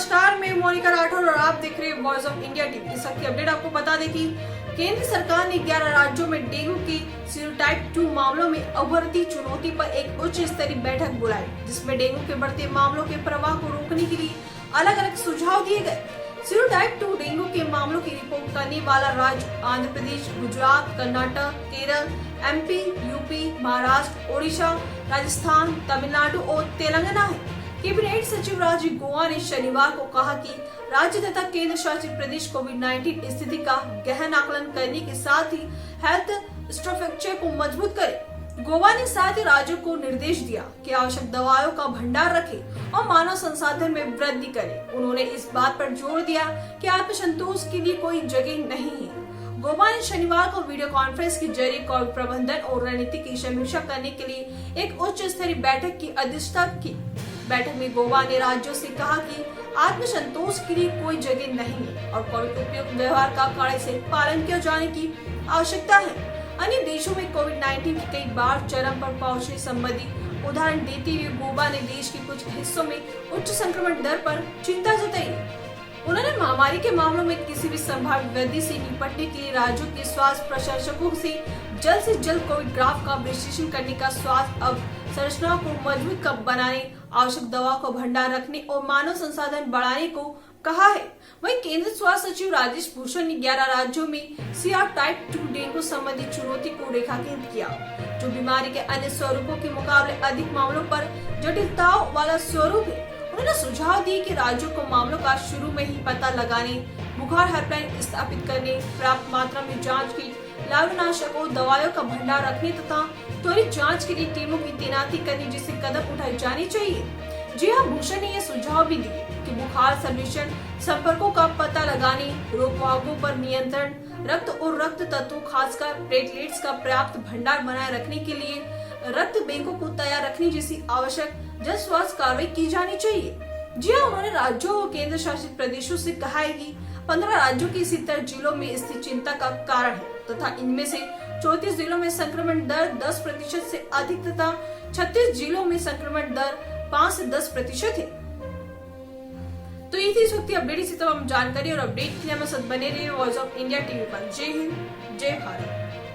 नमस्कार, मैं मोनिका राठौर और आप देख रहे हैं वॉइस ऑफ इंडिया टीवी। इस वक्त की अपडेट आपको बता दें कि केंद्र सरकार ने 11 राज्यों में डेंगू की सीरोटाइप 2 मामलों में उभरती चुनौती पर एक उच्च स्तरीय बैठक बुलाई, जिसमें डेंगू के बढ़ते मामलों के प्रवाह को रोकने के लिए अलग अलग सुझाव दिए गए। सीरोटाइप 2 डेंगू के मामलों की रिपोर्ट करने वाला राज्य आंध्र प्रदेश, गुजरात, कर्नाटक, केरल, MP, यूपी, महाराष्ट्र, ओडिशा, राजस्थान, तमिलनाडु और तेलंगाना है। कैबिनेट सचिव राजीव गौबा ने शनिवार को कहा कि राज्य तथा केंद्र शासित प्रदेश कोविड-19 स्थिति का गहन आकलन करने के साथ ही हेल्थ इंफ्रास्ट्रक्चर को मजबूत करे। गौबा ने साथ ही राज्यों को निर्देश दिया कि आवश्यक दवाओं का भंडार रखें और मानव संसाधन में वृद्धि करें। उन्होंने इस बात पर जोर दिया कि आत्मसंतोष के लिए कोई जगह नहीं है। गौबा ने शनिवार को वीडियो कॉन्फ्रेंस के जरिए कोविड प्रबंधन और रणनीति की समीक्षा करने के लिए एक उच्च स्तरीय बैठक की अध्यक्षता की। बैठक में गौबा ने राज्यों से कहा कि आत्मसंतोष के लिए कोई जगह नहीं है और कोविड उपयुक्त व्यवहार का कड़ाई से पालन किया जाने की आवश्यकता है। अन्य देशों में कोविड-19 की कई बार चरम पर पहुंचने संबंधी उदाहरण देते हुए गौबा ने देश के कुछ हिस्सों में उच्च संक्रमण दर पर चिंता जताई। उन्होंने महामारी के मामलों में किसी भी संभावित वृद्धि से निपटने के लिए राज्यों के स्वास्थ्य प्रशासकों से जल्द कोविड ग्राफ का विश्लेषण करने का स्वास्थ्य अवसंरचना को मजबूत बनाने, आवश्यक दवाओं को भंडार रखने और मानव संसाधन बढ़ाने को कहा है। वहीं केंद्रीय स्वास्थ्य सचिव राजेश भूषण ने 11 राज्यों में सीरोटाइप 2 डेंगू संबंधी चुनौती को रेखांकित किया, जो बीमारी के अन्य स्वरूपों के मुकाबले अधिक मामलों पर जटिलताओं वाला स्वरूप है। उन्होंने सुझाव दिए कि राज्यों को मामलों का शुरू में ही पता लगाने, बुखार हेल्पलाइन स्थापित करने, पर्याप्त मात्रा में जांच की, लार्वानाशकों दवाओं का भंडार रखने तथा त्वरित जांच के लिए टीमों की तैनाती करने जैसे कदम उठाए जाने चाहिए। जी हाँ, भूषण ने यह सुझाव भी दिए कि बुखार सर्वेक्षण, संपर्कों का पता लगाने, रोगवाहकों पर नियंत्रण, रक्त और रक्त तत्वों खासकर प्लेटलेट्स का पर्याप्त भंडार बनाए रखने के लिए रक्त बैंकों को तैयार रखने जैसी आवश्यक जन स्वास्थ्य कार्रवाई की जानी चाहिए। जी हाँ, उन्होंने राज्यों और केंद्र शासित प्रदेशों से कहा है कि 15 राज्यों की 70 जिलों में स्थित चिंता का कारण है तथा इनमें से 34 जिलों में संक्रमण दर 10% से अधिक तथा 36 जिलों में संक्रमण दर 5 से 10% है। तो ये थी इस वक्त की अपडेट। इसी तमाम जानकारी और अपडेट के लिए हमें साथ बने रहिए वॉइस ऑफ इंडिया टीवी पर। जय हिंद, जय भारत।